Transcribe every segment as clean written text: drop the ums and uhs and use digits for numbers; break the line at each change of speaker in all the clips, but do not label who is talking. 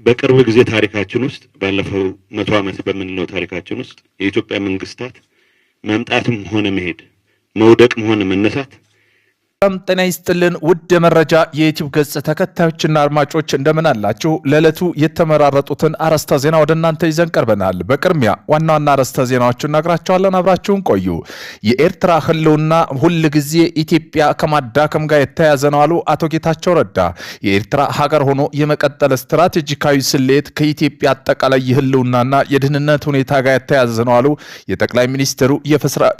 በቅርብ ጊዜ ታሪካችን ውስጥ ባለፈው 100 ዓመት በምንለው ታሪካችን ውስጥ የኢትዮጵያ መንግስታት መምጣትም ሆነ መሄድ መውደቅም ሆነ መነሳት
ጤና ይስጥልን ውድ የመረጃ የዩቲዩብ ገጽ ተከታዮችና አድማጮች እንደምን አላችሁ? ለዕለቱ የተመራረጡትን አርዕስተ ዜና ወደ እናንተ ይዘን ቀርበናል። በቅድሚያ ዋና ዋና አርዕስተ ዜናዎችን ነግራችኋለን። አብራችሁን ቆዩ። የኤርትራ ህልውና ሁል ጊዜ ኢትዮጵያ ከማዳከም ጋር የተያያዘ ነው አሉ አቶ ጌታቸው ረዳ። የኤርትራ ሀገር ሆኖ የመቀጠል ስትራቴጂካዊ ስሌት ከኢትዮጵያ አጠቃላይ የህልውናና የደህንነት ሁኔታ ጋር የተያያዘ ነው አሉ የጠቅላይ ሚኒስትሩ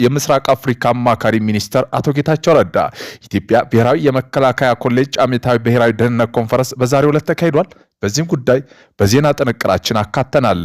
የምስራቅ አፍሪካ አማካሪ ሚኒስትር አቶ ጌታቸው ረዳ። ኢትዮጵያ ብሔራዊ የመከላከያ ኮሌጅ ዓመታዊ ብሔራዊ ደህንነት ኮንፈረንስ በዛሬው ዕለት ተካሂዷል። በዚህም ጉዳይ በዜና ጥንቅራችን አካተናል።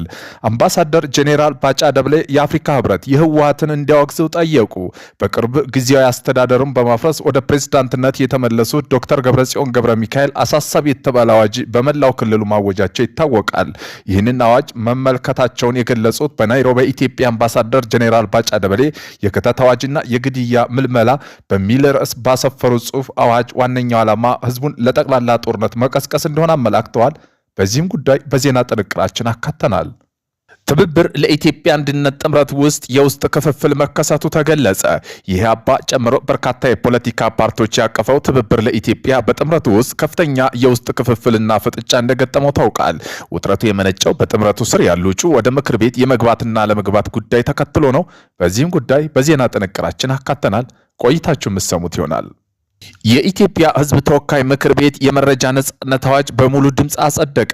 አምባሳደር ጄኔራል ባጫ ደብሌ የአፍሪካ ህብረት የህወሓትን እንዲያወግዘው ጠየቁ። በቅርብ ጊዜያዊ አስተዳደሩን በማፍረስ ወደ ፕሬዝዳንትነት የተመለሱት ዶክተር ገብረጽዮን ገብረ ሚካኤል አሳሳቢ የተባለ አዋጅ በመላው ክልሉ ማወጃቸው ይታወቃል። ይህንን አዋጅ መመልከታቸውን የገለጹት በናይሮቢ ኢትዮጵያ አምባሳደር ጄኔራል ባጫ ደብሌ የክተት አዋጅና የግድያ ምልመላ በሚል ርዕስ ባሰፈሩ ጽሑፍ አዋጅ ዋነኛው ዓላማ ህዝቡን ለጠቅላላ ጦርነት መቀስቀስ እንደሆነ አመላክተዋል። በዚህም ጉዳይ በዜና ጥንቅራችን አካተናል። ትብብር ለኢትዮጵያ አንድነት ጥምረት ውስጥ የውስጥ ክፍፍል መከሰቱ ተገለጸ። ይህ አባ ጨምሮ በርካታ የፖለቲካ ፓርቲዎች ያቀፈው ትብብር ለኢትዮጵያ በጥምረቱ ውስጥ ከፍተኛ የውስጥ ክፍፍልና ፍጥጫ እንደገጠመው ታውቃል። ውጥረቱ የመነጨው በጥምረቱ ስር ያሉ እጩ ወደ ምክር ቤት የመግባትና ለመግባት ጉዳይ ተከትሎ ነው። በዚህም ጉዳይ በዜና ጥንቅራችን አካተናል። ቆይታችሁ የምትሰሙት ይሆናል። የኢትዮጵያ ሕዝብ ተወካይ ምክር ቤት የመረጃ ነጻነት አዋጅ በሙሉ ድምፅ አጸደቀ።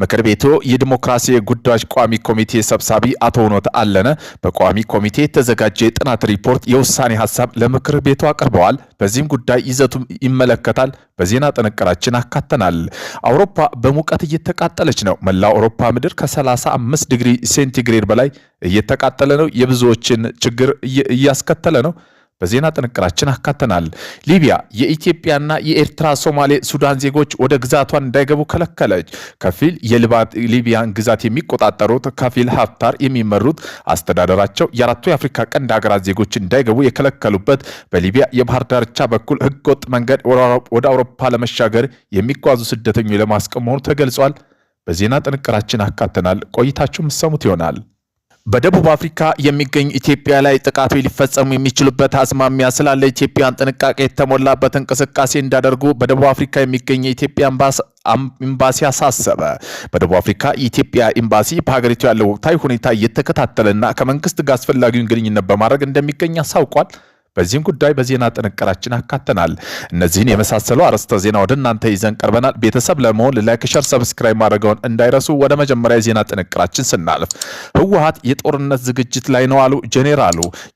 ምክር ቤቱ የዲሞክራሲ ጉዳዮች ቋሚ ኮሚቴ ሰብሳቢ አቶ ሆኖት አለነ በቋሚ ኮሚቴ የተዘጋጀ የጥናት ሪፖርት የውሳኔ ሐሳብ ለምክር ቤቱ አቅርበዋል። በዚህም ጉዳይ ይዘቱ ይመለከታል። በዜና ጥንቅራችን አካተናል። አውሮፓ በሙቀት እየተቃጠለች ነው። መላው አውሮፓ ምድር ከ35 ዲግሪ ሴንቲግሬድ በላይ እየተቃጠለ ነው። የብዙዎችን ችግር እያስከተለ ነው። በዜና ጥንቅራችን አካተናል። ሊቢያ የኢትዮጵያና የኤርትራ ሶማሌ ሱዳን ዜጎች ወደ ግዛቷን እንዳይገቡ ከለከለች። ከፊል የሊቢያን ግዛት የሚቆጣጠሩት ከፊል ሀፍታር የሚመሩት አስተዳደራቸው የአራቱ የአፍሪካ ቀንድ ሀገራት ዜጎች እንዳይገቡ የከለከሉበት በሊቢያ የባህር ዳርቻ በኩል ህገወጥ መንገድ ወደ አውሮፓ ለመሻገር የሚጓዙ ስደተኞች ለማስቆም መሆኑ ተገልጿል። በዜና ጥንቅራችን አካተናል። ቆይታችሁ የምትሰሙት ይሆናል። በደቡብ አፍሪካ የሚገኙ ኢትዮጵያ ላይ ጥቃቶች ሊፈጸሙ የሚችሉበት አዝማሚያ ስላለ ኢትዮጵያን ጥንቃቄ የተሞላበት እንቅስቃሴ እንዳደርጉ በደቡብ አፍሪካ የሚገኝ የኢትዮጵያ ኤምባሲ አሳሰበ። በደቡብ አፍሪካ የኢትዮጵያ ኤምባሲ በሀገሪቱ ያለው ወቅታዊ ሁኔታ እየተከታተለና ከመንግስት ጋር አስፈላጊውን ግንኙነት በማድረግ እንደሚገኝ አሳውቋል። በዚህም ጉዳይ በዜና ጥንቅራችን አካተናል። እነዚህን የመሳሰሉ አርዕስተ ዜና ወደ እናንተ ይዘን ቀርበናል። ቤተሰብ ለመሆን ላይክ፣ ሸር፣ ሰብስክራይብ ማድረገውን እንዳይረሱ። ወደ መጀመሪያ የዜና ጥንቅራችን ስናልፍ ህወሓት የጦርነት ዝግጅት ላይ ነው አሉ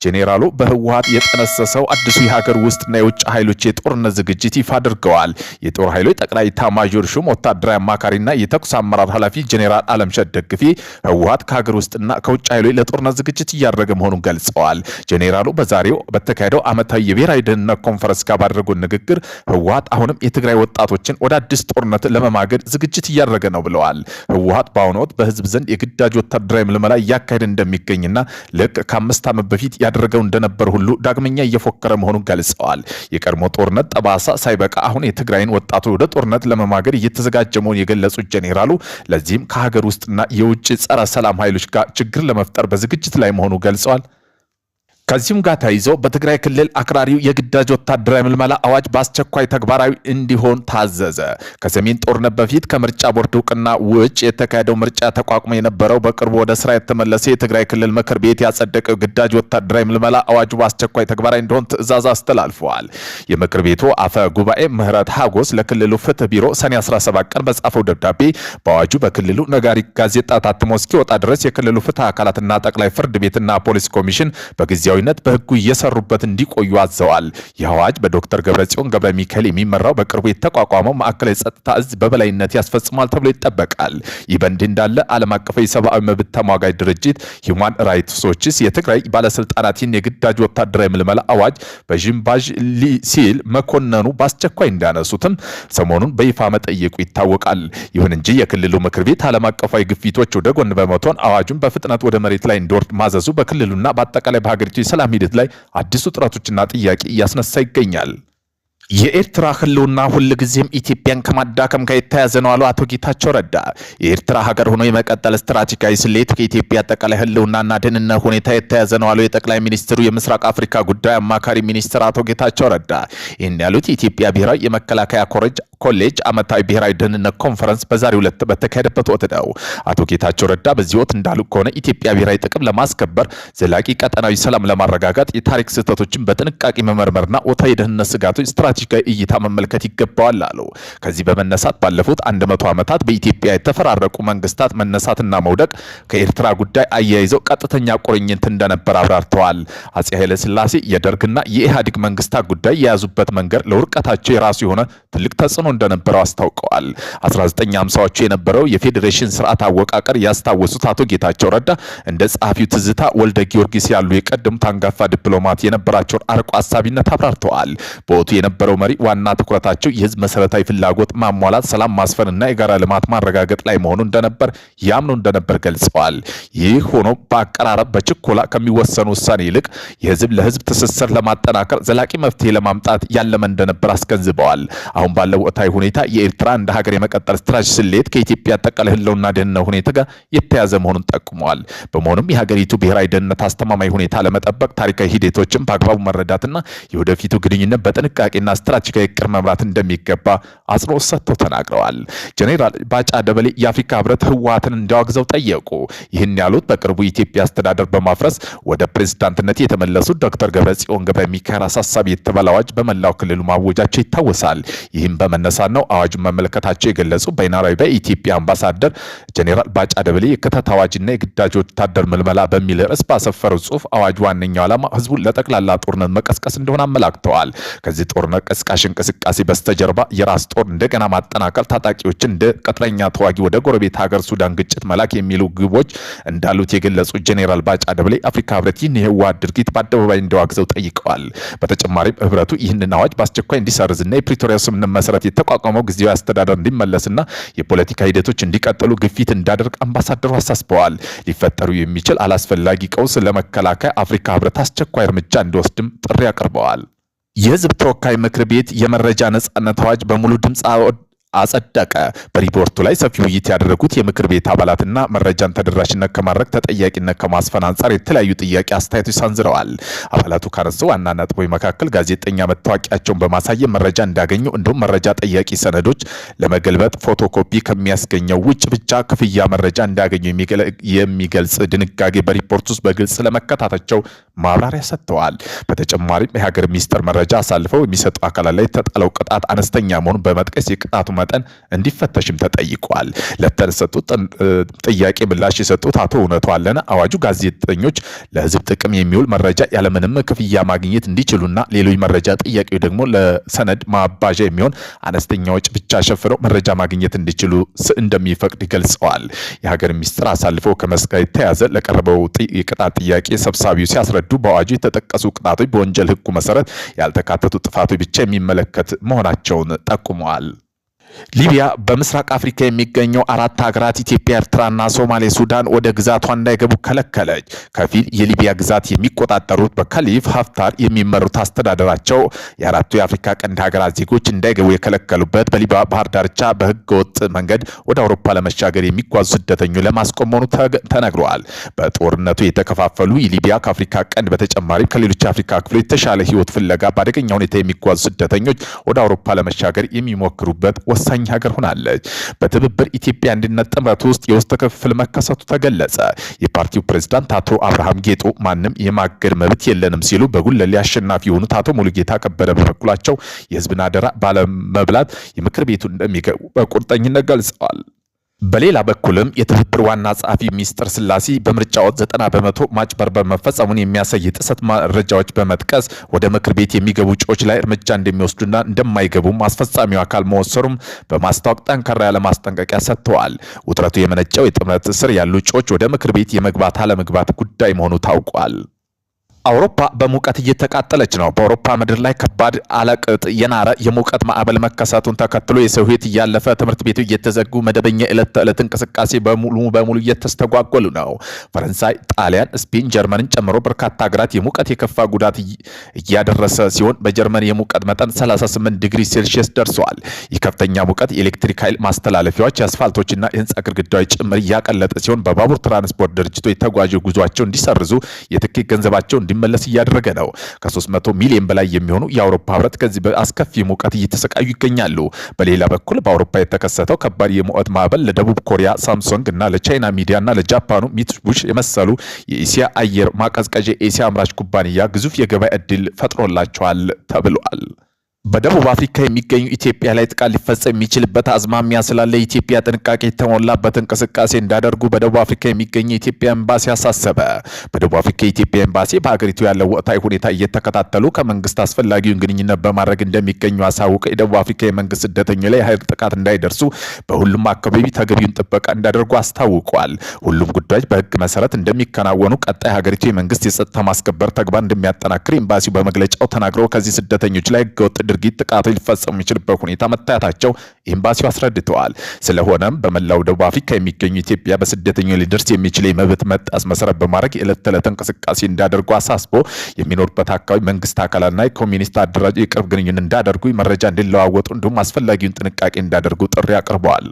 ጄኔራሉ በህወሓት የጠነሰሰው አዲሱ የሀገር ውስጥና የውጭ ኃይሎች የጦርነት ዝግጅት ይፋ አድርገዋል። የጦር ኃይሎች ጠቅላይ ኤታማዦር ሹም ወታደራዊ አማካሪና የተኩስ አመራር ኃላፊ ጄኔራል አለምሸት ደግፌ ህወሓት ከሀገር ውስጥና ከውጭ ኃይሎች ለጦርነት ዝግጅት እያደረገ መሆኑን ገልጸዋል። ጄኔራሉ በዛሬው ሄደው ዓመታዊ የብሔራዊ ደህንነት ኮንፈረንስ ጋር ባደረጉት ንግግር ህወሓት አሁንም የትግራይ ወጣቶችን ወደ አዲስ ጦርነት ለመማገድ ዝግጅት እያደረገ ነው ብለዋል። ህወሓት በአሁኑ ወቅት በህዝብ ዘንድ የግዳጅ ወታደራዊ ምልመላ እያካሄደ እንደሚገኝና ልክ ከ5 ዓመት በፊት ያደረገው እንደነበር ሁሉ ዳግመኛ እየፎከረ መሆኑን ገልጸዋል። የቀድሞ ጦርነት ጠባሳ ሳይበቃ አሁን የትግራይን ወጣቶች ወደ ጦርነት ለመማገድ እየተዘጋጀ መሆኑን የገለጹት ጄኔራሉ ለዚህም ከሀገር ውስጥና የውጭ ጸረ ሰላም ኃይሎች ጋር ችግር ለመፍጠር በዝግጅት ላይ መሆኑ ገልጸዋል። ከዚህም ጋር ተያይዞ በትግራይ ክልል አክራሪው የግዳጅ ወታደራዊ ምልመላ አዋጅ በአስቸኳይ ተግባራዊ እንዲሆን ታዘዘ። ከሰሜን ጦርነት በፊት ከምርጫ ቦርድ እውቅና ውጭ የተካሄደው ምርጫ ተቋቁሞ የነበረው በቅርቡ ወደ ስራ የተመለሰ የትግራይ ክልል ምክር ቤት ያጸደቀው ግዳጅ ወታደራዊ ምልመላ አዋጁ በአስቸኳይ ተግባራዊ እንዲሆን ትዕዛዝ አስተላልፈዋል። የምክር ቤቱ አፈ ጉባኤ ምህረት ሀጎስ ለክልሉ ፍትህ ቢሮ ሰኔ 17 ቀን በጻፈው ደብዳቤ በአዋጁ በክልሉ ነጋሪት ጋዜጣ ታትሞ እስኪወጣ ድረስ የክልሉ ፍትህ አካላትና ጠቅላይ ፍርድ ቤትና ፖሊስ ኮሚሽን በጊዜያዊነት በህጉ እየሰሩበት እንዲቆዩ አዘዋል። ይህ አዋጅ በዶክተር ገብረጽዮን ገብረ ሚካኤል የሚመራው በቅርቡ የተቋቋመው ማዕከላዊ ጸጥታ እዝ በበላይነት ያስፈጽማል ተብሎ ይጠበቃል። ይህ በእንዲህ እንዳለ ዓለም አቀፍ የሰብአዊ መብት ተሟጋጅ ድርጅት ሂውማን ራይትስ ዎችስ የትግራይ ባለስልጣናትን የግዳጅ ወታደራዊ ምልመላ አዋጅ በዥምባዥ ሲል መኮንኑ በአስቸኳይ እንዳነሱትም ሰሞኑን በይፋ መጠየቁ ይታወቃል። ይሁን እንጂ የክልሉ ምክር ቤት ዓለም አቀፋዊ ግፊቶች ወደ ጎን በመቶን አዋጁን በፍጥነት ወደ መሬት ላይ እንዲወርድ ማዘዙ በክልሉና በአጠቃላይ በሀገሪቱ የሰላም ሂደት ላይ አዲስ ውጥረቶችና ጥያቄ እያስነሳ ይገኛል። የኤርትራ ህልውና ሁልጊዜም ኢትዮጵያን ከማዳከም ጋር የተያያዘ ነው አሉ አቶ ጌታቸው ረዳ። የኤርትራ ሀገር ሆኖ የመቀጠል ስትራቴጂካዊ ስሌት ከኢትዮጵያ አጠቃላይ ህልውናና ደህንነት ሁኔታ የተያያዘ ነው አሉ የጠቅላይ ሚኒስትሩ የምስራቅ አፍሪካ ጉዳይ አማካሪ ሚኒስትር አቶ ጌታቸው ረዳ። ይህን ያሉት የኢትዮጵያ ብሔራዊ የመከላከያ ኮሌጅ ዓመታዊ ብሔራዊ ደህንነት ኮንፈረንስ በዛሬው ዕለት በተካሄደበት ወቅት ነው። አቶ ጌታቸው ረዳ በዚህ ወቅት እንዳሉ ከሆነ ኢትዮጵያ ብሔራዊ ጥቅም ለማስከበር ዘላቂ ቀጠናዊ ሰላም ለማረጋጋጥ የታሪክ ስህተቶችን በጥንቃቄ መመርመርና ወቅታዊ የደህንነት ስጋቶች ስትራቴጂካዊ እይታ መመልከት ይገባዋል አሉ። ከዚህ በመነሳት ባለፉት 100 ዓመታት በኢትዮጵያ የተፈራረቁ መንግስታት መነሳትና መውደቅ ከኤርትራ ጉዳይ አያይዘው ቀጥተኛ ቁርኝት እንደነበር አብራርተዋል። አጼ ኃይለ ሥላሴ የደርግና የኢህአዴግ መንግስታት ጉዳይ የያዙበት መንገድ ለውድቀታቸው የራሱ የሆነ ትልቅ ተጽዕኖ እንደነበረው አስታውቀዋል። 1950ዎቹ የነበረው የፌዴሬሽን ስርዓት አወቃቀር ያስታወሱት አቶ ጌታቸው ረዳ እንደ ጸሐፊው ትዝታ ወልደ ጊዮርጊስ ያሉ የቀደሙት አንጋፋ ዲፕሎማት የነበራቸውን አርቆ አሳቢነት አብራርተዋል። በወቅቱ የነበረው መሪ ዋና ትኩረታቸው የህዝብ መሰረታዊ ፍላጎት ማሟላት፣ ሰላም ማስፈንና የጋራ ልማት ማረጋገጥ ላይ መሆኑ እንደነበር ያምኑ እንደነበር ገልጸዋል። ይህ ሆኖ በአቀራረብ በችኮላ ከሚወሰኑ ውሳኔ ይልቅ የህዝብ ለህዝብ ትስስር ለማጠናከር ዘላቂ መፍትሄ ለማምጣት ያለመ እንደነበር አስገንዝበዋል። አሁን ባለው ወቅታዊ ሁኔታ የኤርትራ እንደ ሀገር የመቀጠል ስትራቴጂ ስሌት ከኢትዮጵያ አጠቃላይ ህልውና ደህንነት ሁኔታ ጋር የተያያዘ መሆኑን ጠቁመዋል። በመሆኑም የሀገሪቱ ብሔራዊ ደህንነት አስተማማኝ ሁኔታ ለመጠበቅ ታሪካዊ ሂደቶችን በአግባቡ መረዳትና የወደፊቱ ግንኙነት በጥንቃቄና ስትራቴጂካዊ እቅድ መምራት እንደሚገባ አጽንኦት ሰጥተው ተናግረዋል። ጄኔራል ባጫ ደበሌ የአፍሪካ ህብረት ህወሓትን እንዲያወግዘው ጠየቁ። ይህን ያሉት በቅርቡ የኢትዮጵያ አስተዳደር በማፍረስ ወደ ፕሬዝዳንትነት የተመለሱት ዶክተር ገብረጽዮን ገብረ ሚካኤል አሳሳቢ የተባለ አዋጅ በመላው ክልሉ ማወጃቸው ይታወሳል። ይህም በመነሳት ነው አዋጁን መመልከታቸው የገለጹ በናይሮቢ በኢትዮጵያ አምባሳደር ጄኔራል ባጫ ደበሌ የክተት አዋጅና የግዳጅ ወታደር ምልመላ በሚል ርዕስ ባሰፈረው ጽሁፍ አዋጁ ዋነኛው ዓላማ ህዝቡን ለጠቅላላ ጦርነት መቀስቀስ እንደሆነ አመላክተዋል። ከዚህ ጦርነት ቀስቃሽ እንቅስቃሴ በስተጀርባ የራስ ጦር እንደገና ማጠናከር፣ ታጣቂዎችን እንደ ቅጥረኛ ተዋጊ ወደ ጎረቤት ሀገር ሱዳን ግጭት መላክ የሚሉ ግቦች እንዳሉት የገለጹ ጄኔራል ባጫ ደበሌ አፍሪካ ህብረት ይህን የህወሓት ድርጊት በአደባባይ እንዲያወግዘው ጠይቀዋል። በተጨማሪም ህብረቱ ይህንን አዋጅ በአስቸኳይ እንዲሰርዝና የፕሪቶሪያ ስምምነት መሰረት የተቋቋመው ጊዜያዊ አስተዳደር እንዲመለስና የፖለቲካ ሂደቶች እንዲቀጥሉ ግፊት እንዳደርግ አምባሳደሩ አሳስበዋል። ሊፈጠሩ የሚችል አላስፈላጊ ቀውስ ለመከላከል አፍሪካ ህብረት አስቸኳይ እርምጃ እንዲወስድም ጥሪ አቅርበዋል። የህዝብ ተወካይ ምክር ቤት የመረጃ ነጻነት አዋጅ በሙሉ ድምፅ አጸደቀ። በሪፖርቱ ላይ ሰፊ ውይይት ያደረጉት የምክር ቤት አባላትና መረጃን ተደራሽነት ከማድረግ ተጠያቂነት ከማስፈን አንጻር የተለያዩ ጥያቄ አስተያየቶች ሰንዝረዋል። አባላቱ ካነሱ ዋና ነጥቦች መካከል ጋዜጠኛ መታወቂያቸውን በማሳየት መረጃ እንዳገኙ እንዲሁም መረጃ ጠያቂ ሰነዶች ለመገልበጥ ፎቶኮፒ ከሚያስገኘው ውጭ ብቻ ክፍያ መረጃ እንዳገኙ የሚገልጽ ድንጋጌ በሪፖርት ውስጥ በግልጽ ለመከታታቸው ማብራሪያ ሰጥተዋል። በተጨማሪም የሀገር ሚኒስጥር መረጃ አሳልፈው የሚሰጡ አካላት ላይ የተጣለው ቅጣት አነስተኛ መሆኑን በመጥቀስ የቅጣቱ መጠን እንዲፈተሽም ተጠይቋል። ለተሰጡት ጥያቄ ምላሽ የሰጡት አቶ እውነቱ አለነ አዋጁ ጋዜጠኞች ለህዝብ ጥቅም የሚውል መረጃ ያለምንም ክፍያ ማግኘት እንዲችሉና ሌሎች መረጃ ጥያቄው ደግሞ ለሰነድ ማባዣ የሚሆን አነስተኛ ወጪ ብቻ ሸፍነው መረጃ ማግኘት እንዲችሉ እንደሚፈቅድ ገልጸዋል። የሀገር ሚኒስጥር አሳልፈው ከመስጋት የተያዘ ለቀረበው የቅጣት ጥያቄ ሰብሳቢው ሲያስረዱ በአዋጁ የተጠቀሱ ቅጣቶች በወንጀል ህጉ መሰረት ያልተካተቱ ጥፋቶች ብቻ የሚመለከት መሆናቸውን ጠቁመዋል። ሊቢያ በምስራቅ አፍሪካ የሚገኘው 4 ሀገራት ኢትዮጵያ፣ ኤርትራና ሶማሌ ሱዳን ወደ ግዛቷ እንዳይገቡ ከለከለች። ከፊል የሊቢያ ግዛት የሚቆጣጠሩት በካሊፍ ሀፍታር የሚመሩት አስተዳደራቸው የአራቱ የአፍሪካ ቀንድ ሀገራት ዜጎች እንዳይገቡ የከለከሉበት በሊቢያ ባህር ዳርቻ በህገወጥ መንገድ ወደ አውሮፓ ለመሻገር የሚጓዙ ስደተኞች ለማስቆም መሆኑ ተነግሯል። በጦርነቱ የተከፋፈሉ የሊቢያ ከአፍሪካ ቀንድ በተጨማሪም ከሌሎች የአፍሪካ ክፍሎች የተሻለ ህይወት ፍለጋ በአደገኛ ሁኔታ የሚጓዙ ስደተኞች ወደ አውሮፓ ለመሻገር የሚሞክሩበት ወሳኝ ሀገር ሆናለች። በትብብር ኢትዮጵያ አንድነት ጥምረት ውስጥ የውስጥ ክፍል መከሰቱ ተገለጸ። የፓርቲው ፕሬዝዳንት አቶ አብርሃም ጌጡ ማንም የማገድ መብት የለንም ሲሉ በጉለሌ አሸናፊ የሆኑት አቶ ሙሉጌታ ከበደ በበኩላቸው የህዝብን አደራ ባለመብላት የምክር ቤቱ እንደሚገቡ በቁርጠኝነት ገልጸዋል። በሌላ በኩልም የትብብር ዋና ጸሐፊ ሚኒስትር ስላሴ በምርጫ ወቅት 90% ማጭበርበር መፈጸሙን የሚያሳይ ጥሰት መረጃዎች በመጥቀስ ወደ ምክር ቤት የሚገቡ እጩዎች ላይ እርምጃ እንደሚወስዱና እንደማይገቡም አስፈጻሚው አካል መወሰኑም በማስታወቅ ጠንካራ ያለ ማስጠንቀቂያ ሰጥተዋል። ውጥረቱ የመነጨው የጥምረት ስር ያሉ እጩዎች ወደ ምክር ቤት የመግባት አለመግባት ጉዳይ መሆኑ ታውቋል። አውሮፓ በሙቀት እየተቃጠለች ነው። በአውሮፓ ምድር ላይ ከባድ አለቅጥ የናረ የሙቀት ማዕበል መከሰቱን ተከትሎ የሰው ሕይወት እያለፈ ትምህርት ቤቱ እየተዘጉ መደበኛ ዕለት ተዕለት እንቅስቃሴ በሙሉ እየተስተጓጎሉ ነው። ፈረንሳይ፣ ጣሊያን፣ ስፔን፣ ጀርመንን ጨምሮ በርካታ ሀገራት የሙቀት የከፋ ጉዳት እያደረሰ ሲሆን በጀርመን የሙቀት መጠን 38 ዲግሪ ሴልሺየስ ደርሷል። የከፍተኛ ሙቀት የኤሌክትሪክ ኃይል ማስተላለፊያዎች፣ የአስፋልቶችና የህንፃ ግድግዳዎች ጭምር እያቀለጠ ሲሆን በባቡር ትራንስፖርት ድርጅቶች የተጓዥ ጉዟቸው እንዲሰርዙ የትኬት ገንዘባቸው እንዲመለስ እያደረገ ነው። ከ300 ሚሊዮን በላይ የሚሆኑ የአውሮፓ ህብረት ከዚህ በአስከፊ ሙቀት እየተሰቃዩ ይገኛሉ። በሌላ በኩል በአውሮፓ የተከሰተው ከባድ የሙቀት ማዕበል ለደቡብ ኮሪያ ሳምሰንግ እና ለቻይና ሚዲያ እና ለጃፓኑ ሚትሱቢሺ የመሰሉ የኤሲያ አየር ማቀዝቀዣ የኤሲያ አምራች ኩባንያ ግዙፍ የገበያ ዕድል ፈጥሮላቸዋል ተብሏል። በደቡብ አፍሪካ የሚገኙ ኢትዮጵያ ላይ ጥቃት ሊፈጸም የሚችልበት አዝማሚያ ስላለ የኢትዮጵያ ጥንቃቄ የተሞላበት እንቅስቃሴ እንዳደርጉ በደቡብ አፍሪካ የሚገኙ የኢትዮጵያ ኤምባሲ አሳሰበ። በደቡብ አፍሪካ የኢትዮጵያ ኤምባሲ በሀገሪቱ ያለው ወቅታዊ ሁኔታ እየተከታተሉ ከመንግስት አስፈላጊውን ግንኙነት በማድረግ እንደሚገኙ አሳውቀ የደቡብ አፍሪካ የመንግስት ስደተኞች ላይ የኃይል ጥቃት እንዳይደርሱ በሁሉም አካባቢ ተገቢውን ጥበቃ እንዳደርጉ አስታውቋል። ሁሉም ጉዳዮች በህግ መሰረት እንደሚከናወኑ ቀጣይ ሀገሪቱ የመንግስት የጸጥታ ማስከበር ተግባር እንደሚያጠናክር ኤምባሲው በመግለጫው ተናግረው ከዚህ ስደተኞች ላይ ህገወጥ ድርጊት ጥቃቶች ሊፈጸሙ የሚችልበት ሁኔታ መታየታቸው ኤምባሲው አስረድተዋል። ስለሆነም በመላው ደቡብ አፍሪካ የሚገኙ ኢትዮጵያ በስደተኞች ሊደርስ የሚችል የመብት መጣስ መሰረት በማድረግ የዕለት ተዕለት እንቅስቃሴ እንዳደርጉ አሳስቦ የሚኖርበት አካባቢ መንግስት አካላትና የኮሚኒስት አደራጅ የቅርብ ግንኙነት እንዳደርጉ መረጃ እንዲለዋወጡ እንዲሁም አስፈላጊውን ጥንቃቄ እንዳደርጉ ጥሪ አቅርበዋል።